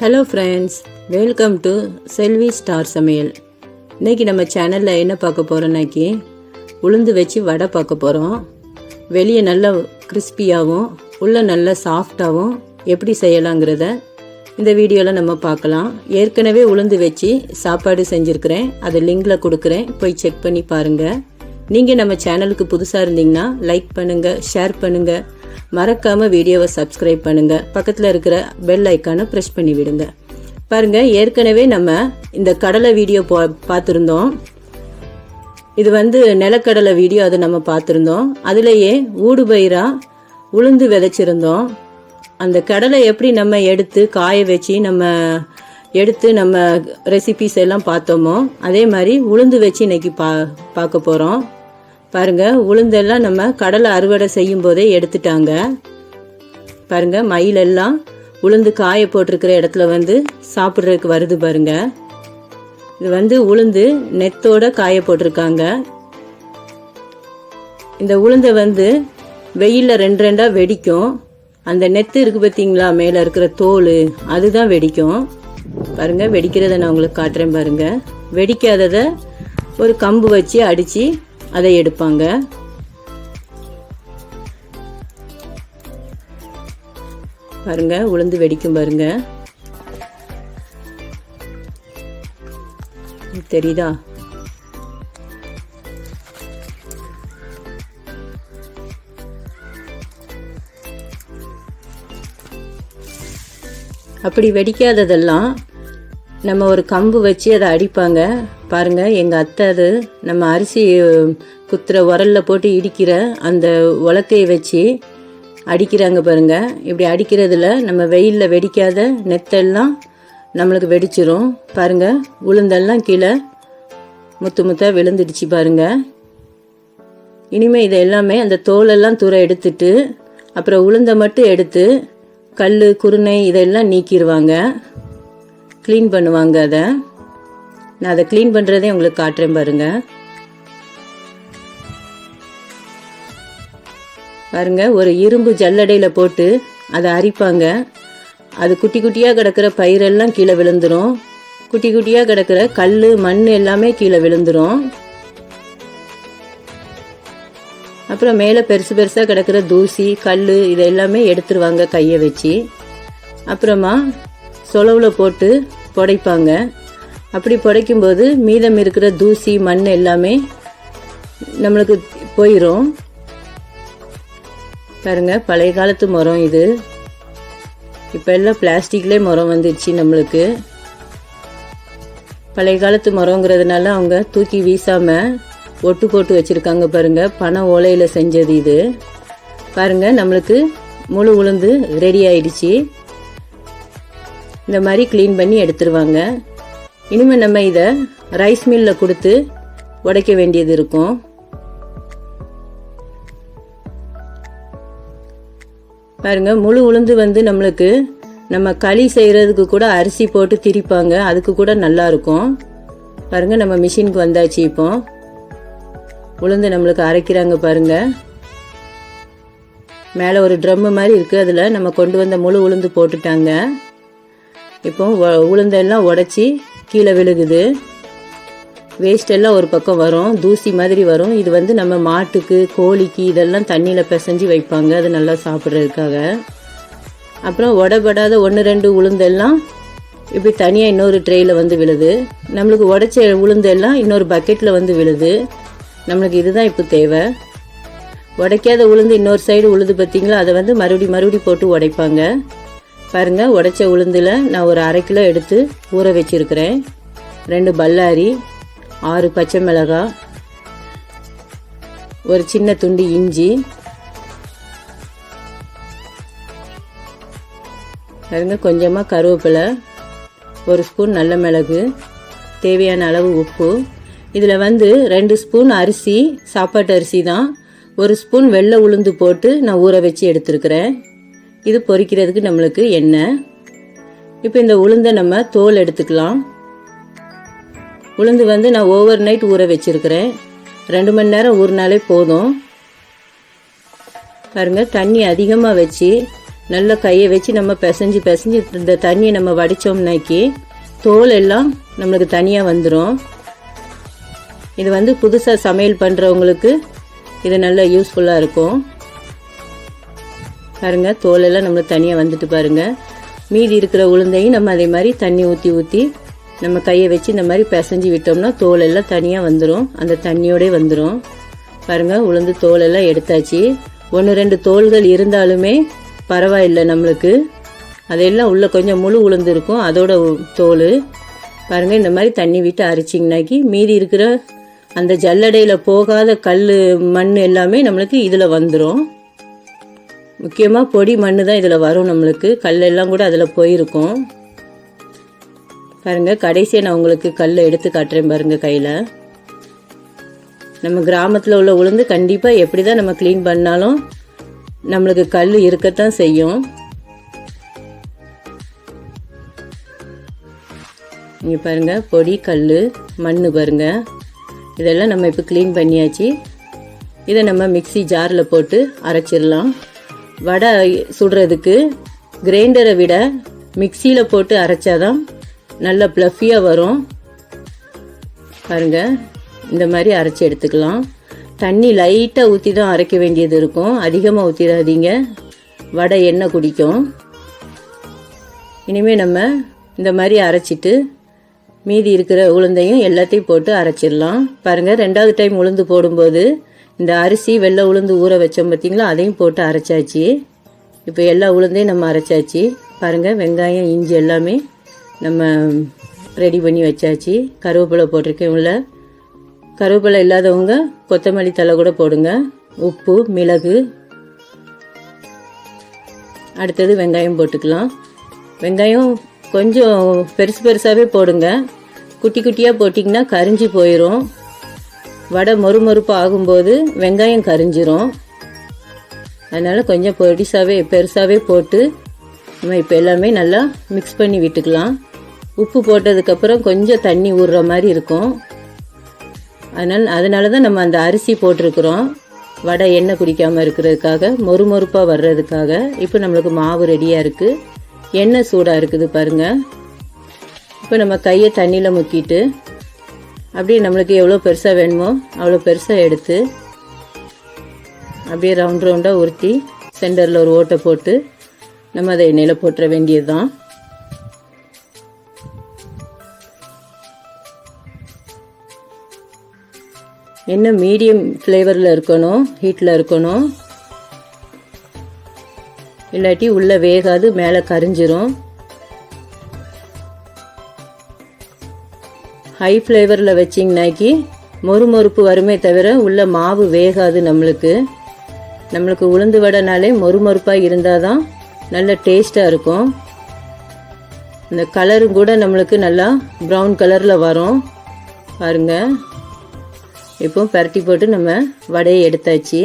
Hello friends, welcome to Selvi star சமையல். இன்றைக்கி நம்ம சேனலில் என்ன பார்க்க போகிறோன்னாக்கி உளுந்து வச்சு வடை பார்க்க போகிறோம். வெளியே நல்லா கிறிஸ்பியாகவும் உள்ளே நல்லா சாஃப்டாகவும் எப்படி செய்யலாங்கிறத இந்த வீடியோவில் நம்ம பார்க்கலாம். ஏற்கனவே உளுந்து வச்சு சாப்பாடு செஞ்சுருக்கிறேன், அதை லிங்கில் கொடுக்குறேன், போய் செக் பண்ணி பாருங்கள். நீங்கள் நம்ம சேனலுக்கு புதுசாக இருந்தீங்கன்னா லைக் பண்ணுங்கள், ஷேர் பண்ணுங்கள், மறக்காமல் வீடியோவை சப்ஸ்கிரைப் பண்ணுங்கள், பக்கத்தில் இருக்கிற பெல் ஐக்கானை ப்ரெஸ் பண்ணி விடுங்க. பாருங்கள், ஏற்கனவே நம்ம இந்த கடலை வீடியோ பார்த்துருந்தோம். இது நிலக்கடலை வீடியோ, அதை நம்ம பார்த்துருந்தோம். அதுலேயே ஊடுபயிராக உளுந்து விதைச்சிருந்தோம். அந்த கடலை எப்படி நம்ம எடுத்து காய வச்சு நம்ம ரெசிபிஸ் எல்லாம் பார்த்தோமோ அதே மாதிரி உளுந்து வச்சு இன்னைக்கு பார்க்க போகிறோம். பாருங்க, உளுந்தெல்லாம் நம்ம கடலை அறுவடை செய்யும் போதே எடுத்துட்டாங்க. பாருங்க, மயிலெல்லாம் உளுந்து காய போட்டிருக்கிற இடத்துல சாப்பிட்றதுக்கு வருது பாருங்க. இது உளுந்து நெத்தோட காய போட்டிருக்காங்க. இந்த உளுந்தை வெயிலில் ரெண்டு ரெண்டாக வெடிக்கும். அந்த நெத்து இருக்கு பார்த்தீங்களா, மேலே இருக்கிற தோல், அதுதான் வெடிக்கும். பாருங்க, வெடிக்கிறத நான் உங்களுக்கு காட்டுறேன் பாருங்க. வெடிக்காததை ஒரு கம்பு வச்சு அடித்து அதை எடுப்பாங்க. பாருங்க, உளுந்து வெடிக்கும் பாருங்க, தெரியுதா? அப்படி வெடிக்காததெல்லாம் நம்ம ஒரு கம்பு வச்சு அதை அடிப்பாங்க. பாருங்க, எங்கள் அத்தை அது நம்ம அரிசி குத்துற உரலில் போட்டு இடிக்கிற அந்த உலக்கையை வச்சு அடிக்கிறாங்க பாருங்க. இப்படி அடிக்கிறதுல நம்ம வெயிலில் வெடிக்காத நெத்தெல்லாம் நம்மளுக்கு வெடிச்சிரும். பாருங்க, உளுந்தெல்லாம் கீழே முத்து முத்தாக விழுந்துடுச்சு பாருங்க. இனிமேல் இதை எல்லாமே அந்த தோலெல்லாம் தூர எடுத்துட்டு அப்புறம் உளுந்தை மட்டும் எடுத்து கல் குருணை இதெல்லாம் நீக்கிடுவாங்க, க்ளீன் பண்ணுவாங்க. நான் அதை க்ளீன் பண்ணுறதே உங்களுக்கு காட்டுறேன் பாருங்க. பாருங்க, ஒரு இரும்பு ஜல்லடையில் போட்டு அதை அரிப்பாங்க. அது குட்டி குட்டியாக கிடக்கிற பயிரெல்லாம் கீழே விழுந்துடும். குட்டி குட்டியாக கிடக்கிற கல் மண் எல்லாமே கீழே விழுந்துடும். அப்புறம் மேலே பெருசு பெருசாக கிடக்கிற தூசி கல் இதை எல்லாமே எடுத்துருவாங்க கையை வச்சு. அப்புறமா சொலவில் போட்டு புடைப்பாங்க. அப்படி புடைக்கும்போது மீதம் இருக்கிற தூசி மண் எல்லாமே நம்மளுக்கு போயிடும். பாருங்க, பழைய காலத்து மரம் இது. இப்போ எல்லாம் பிளாஸ்டிக்லேயே மரம் வந்துடுச்சு நம்மளுக்கு. பழைய காலத்து மரங்கிறதுனால அவங்க தூக்கி வீசாமல் ஒட்டு போட்டு வச்சுருக்காங்க பாருங்க. பனை ஓலையில் செஞ்சது இது. பாருங்க, நம்மளுக்கு முழு உளுந்து ரெடி ஆயிடுச்சு. இந்த மாதிரி க்ளீன் பண்ணி எடுத்துருவாங்க. இனிமேல் நம்ம இதை ரைஸ் மில்லில் கொடுத்து உடைக்க வேண்டியது இருக்கும். பாருங்க, முழு உளுந்து நம்மளுக்கு நம்ம களி செய்கிறதுக்கு கூட அரிசி போட்டு திரிப்பாங்க, அதுக்கு கூட நல்லா இருக்கும். பாருங்க, நம்ம மிஷினுக்கு வந்தாச்சு. இப்போ உளுந்து நம்மளுக்கு அரைக்கிறாங்க பாருங்க. மேலே ஒரு ட்ரம்மு மாதிரி இருக்குது, அதில் நம்ம கொண்டு வந்த முழு உளுந்து போட்டுட்டாங்க. இப்போ உளுந்தெல்லாம் உடச்சி கீழே விழுகுது. வேஸ்ட் எல்லாம் ஒரு பக்கம் வரும், தூசி மாதிரி வரும். இது நம்ம மாட்டுக்கு கோழிக்கு இதெல்லாம் தண்ணியில் பிசைஞ்சு வைப்பாங்க, அது நல்லா சாப்பிட்றதுக்காக. அப்புறம் உடப்படாத ஒன்று ரெண்டு உளுந்தெல்லாம் இப்படி தனியாக இன்னொரு ட்ரேயில் விழுது. நம்மளுக்கு உடைச்ச உளுந்தெல்லாம் இன்னொரு பக்கெட்டில் விழுது. நம்மளுக்கு இதுதான் இப்போ தேவை. உடைக்காத உளுந்து இன்னொரு சைடு உளுந்து பார்த்தீங்களா, அதை மறுபடி போட்டு உடைப்பாங்க. பாருங்கள், உடைச்ச உளுந்தில் நான் ஒரு 1/2 கிலோ எடுத்து ஊற வச்சுருக்கிறேன். 2 பல்லாரி, 6 பச்சை மிளகாய், ஒரு சின்ன துண்டு இஞ்சி. பாருங்க, கொஞ்சமாக கருவேப்பிலை, 1 ஸ்பூன் நல்ல மிளகு, தேவையான அளவு உப்பு. இதில் 2 ஸ்பூன் அரிசி, சாப்பாட்டு அரிசி தான், 1 ஸ்பூன் வெள்ளை உளுந்து போட்டு நான் ஊற வச்சு எடுத்துருக்கிறேன். இது பொரிக்கிறதுக்கு நம்மளுக்கு எண்ணெய். இப்போ இந்த உளுந்தை நம்ம தோல் எடுத்துக்கலாம். உளுந்து நான் ஓவர் நைட் ஊற வச்சுருக்கிறேன். 2 மணி நேரம் ஊறினாலே போதும். பாருங்கள், தண்ணி அதிகமாக வச்சு நல்லா கையை வச்சு நம்ம பிசைஞ்சு இந்த தண்ணியை நம்ம வடித்தோம்னாக்கி தோல் எல்லாம் நம்மளுக்கு தனியாக வந்துடும். இது வந்து புதுசாக சமையல் பண்ணுறவங்களுக்கு இது நல்லா யூஸ்ஃபுல்லாக இருக்கும். பாருங்கள், தோலெல்லாம் நம்மளுக்கு தனியாக வந்துட்டு பாருங்கள். மீதி இருக்கிற உளுந்தையும் நம்ம அதே மாதிரி தண்ணி ஊற்றி நம்ம கையை வச்சு இந்த மாதிரி பிசைஞ்சு விட்டோம்னா தோலெல்லாம் தனியாக வந்துடும். அந்த தண்ணியோடே வந்துடும். பாருங்கள், உளுந்து தோலெல்லாம் எடுத்தாச்சு. 1-2 தோல்கள் இருந்தாலுமே பரவாயில்லை நம்மளுக்கு. அதெல்லாம் உள்ளே கொஞ்சம் முழு உளுந்து இருக்கும், அதோட தோல். பாருங்கள், இந்த மாதிரி தண்ணி விட்டு அரைச்சிங்கனாக்கி மீதி இருக்கிற அந்த ஜல்லடையில் போகாத கல் மண் எல்லாமே நம்மளுக்கு இதில் வந்துடும். முக்கியமாக பொடி மண் தான் இதில் வரும் நம்மளுக்கு. கல்லெல்லாம் கூட அதில் போயிருக்கும். பாருங்கள், கடைசியாக நான் உங்களுக்கு கல்லை எடுத்து காட்டுறேன் பாருங்கள் கையில். நம்ம கிராமத்தில் உள்ள உளுந்து கண்டிப்பாக எப்படி தான் நம்ம க்ளீன் பண்ணாலும் நம்மளுக்கு கல் இருக்கத்தான் செய்யும். இங்கே பாருங்கள், பொடி கல் மண் பாருங்கள். இதெல்லாம் நம்ம இப்போ க்ளீன் பண்ணியாச்சு. இதை நம்ம மிக்ஸி ஜாரில் போட்டு அரைச்சிடலாம். வடை சுடுறதுக்கு கிரைண்டரை விட மிக்சியில் போட்டு அரைச்சாதான் நல்லா ப்ளஃபியாக வரும். பாருங்கள், இந்த மாதிரி அரைச்சி எடுத்துக்கலாம். தண்ணி லைட்டாக ஊற்றி தான் அரைக்க வேண்டியது இருக்கும், அதிகமாக ஊற்றிடாதீங்க, வடை எண்ணெய் குடிக்கும். இனிமேல் நம்ம இந்த மாதிரி அரைச்சிட்டு மீதி இருக்கிற உளுந்தையும் எல்லாத்தையும் போட்டு அரைச்சிடலாம். பாருங்கள், 2வது டைம் உளுந்து போடும்போது இந்த அரிசி வெள்ளை உளுந்து ஊற வச்சோம் பார்த்தீங்களா, அதையும் போட்டு அரைச்சாச்சு. இப்போ எல்லா உளுந்தையும் நம்ம அரைச்சாச்சு. பாருங்கள், வெங்காயம் இஞ்சி எல்லாமே நம்ம ரெடி பண்ணி வச்சாச்சு. கருவேப்பிலை போட்டிருக்கேன். உள்ள கருவேப்பிலை இல்லாதவங்க கொத்தமல்லி தழை கூட போடுங்க. உப்பு, மிளகு. அடுத்தது வெங்காயம் போட்டுக்கலாம். வெங்காயம் கொஞ்சம் பெருசாகவே போடுங்க. குட்டி குட்டியாக போட்டிங்கன்னா கரிஞ்சி போயிடும். வடை மொறுமொறுப்பு ஆகும்போது வெங்காயம் கரிஞ்சிரும். அதனால் கொஞ்சம் பெருசாகவே போட்டு நம்ம இப்போ எல்லாமே நல்லா மிக்ஸ் பண்ணி விட்டுக்கலாம். உப்பு போட்டதுக்கப்புறம் கொஞ்சம் தண்ணி ஊறுற மாதிரி இருக்கும். அதனால தான் நம்ம அந்த அரிசி போட்டிருக்கிறோம். வடை எண்ணெய் குடிக்காமல் இருக்கிறதுக்காக, மொறுமொறுப்பாக வர்றதுக்காக. இப்போ நம்மளுக்கு மாவு ரெடியாக இருக்குது. எண்ணெய் சூடாக இருக்குது பாருங்கள். இப்போ நம்ம கையை தண்ணியில் முக்கிட்டு அப்படியே நம்மளுக்கு எவ்வளோ பெருசாக வேணுமோ அவ்வளோ பெருசாக எடுத்து அப்படியே ரவுண்டாக உருட்டி சென்டரில் ஒரு ஓட்டை போட்டு நம்ம அதை எண்ணெயில் போட்டுற வேண்டியது தான். எண்ணெய் மீடியம் ஃப்ளேவரில் இருக்கணும், ஹீட்டில் இருக்கணும். இல்லாட்டி உள்ளே வேகாது, மேலே கரிஞ்சிரும். ஹை ஃப்ளேவரில் வச்சிங்கனாக்கி மொறுமொறுப்பு வருமே தவிர உள்ள மாவு வேகாது. நம்மளுக்கு உளுந்து வடைனாலே மொறுமொறுப்பாக இருந்தால் தான் நல்ல டேஸ்ட்டாக இருக்கும். இந்த கலரும் கூட நம்மளுக்கு நல்லா ப்ரௌன் கலரில் வரும். பாருங்கள், இப்போ பரட்டி போட்டு நம்ம வடையை எடுத்தாச்சு.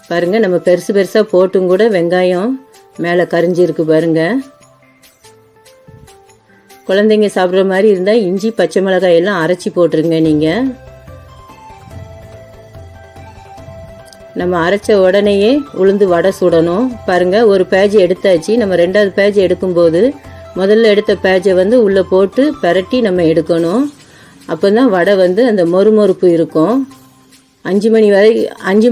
பாருங்கள், நம்ம பெருசாக போட்டும் கூட வெங்காயம் மேலே கரிஞ்சிருக்கு பாருங்கள். குழந்தைங்க சாப்பிட்ற மாதிரி இருந்தால் இஞ்சி பச்சை மிளகாய் எல்லாம் அரைச்சி போட்டுருங்க. நீங்கள் நம்ம அரைச்ச உடனேயே உளுந்து வடை சுடணும். பாருங்கள், ஒரு பேஜ் எடுத்தாச்சு. நம்ம 2வது பேஜ் எடுக்கும்போது முதல்ல எடுத்த பேஜை வந்து உள்ளே போட்டு பரட்டி நம்ம எடுக்கணும். அப்போ தான் வடை வந்து அந்த மொறுமொறுப்பு இருக்கும். 5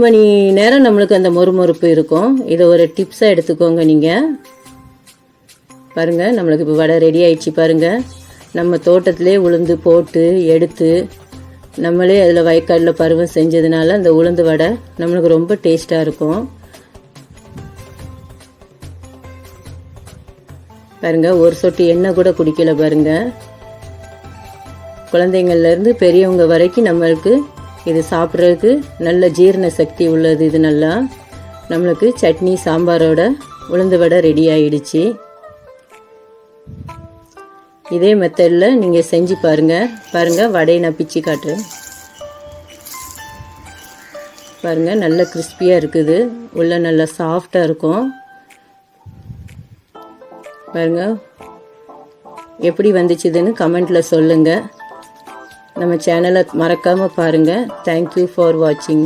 மணி நேரம் நம்மளுக்கு அந்த மொறுமொறுப்பு இருக்கும். இதை ஒரு டிப்ஸாக எடுத்துக்கோங்க நீங்கள். பாருங்கள், நம்மளுக்கு இப்போ வடை ரெடி ஆயிடுச்சு. பாருங்கள், நம்ம தோட்டத்திலே உளுந்து போட்டு எடுத்து நம்மளே அதில் வயக்காடில் பருவம் செஞ்சதுனால அந்த உளுந்து வடை நம்மளுக்கு ரொம்ப டேஸ்ட்டாக இருக்கும். பாருங்கள், ஒரு சொட்டு எண்ணெய் கூட குடிக்கல பாருங்கள். குழந்தைங்கள்லேருந்து பெரியவங்க வரைக்கும் நம்மளுக்கு இது சாப்பிட்றதுக்கு நல்ல ஜீரண சக்தி உள்ளது. இது நல்லா நம்மளுக்கு சட்னி சாம்பாரோட உளுந்து வடை ரெடி ஆயிடுச்சு. இதே மெத்தடில் நீங்கள் செஞ்சு பாருங்கள். வடையை நான் பிச்சு காட்டுறேன். பாருங்கள், நல்ல கிறிஸ்பியாக இருக்குது. உள்ள நல்லா சாஃப்டாக இருக்கும். பாருங்கள், எப்படி வந்துச்சுதுன்னு கமெண்ட்டில் சொல்லுங்கள். நம்ம சேனலை மறக்காமல் பாருங்கள். தேங்க்யூ ஃபார் வாட்சிங்.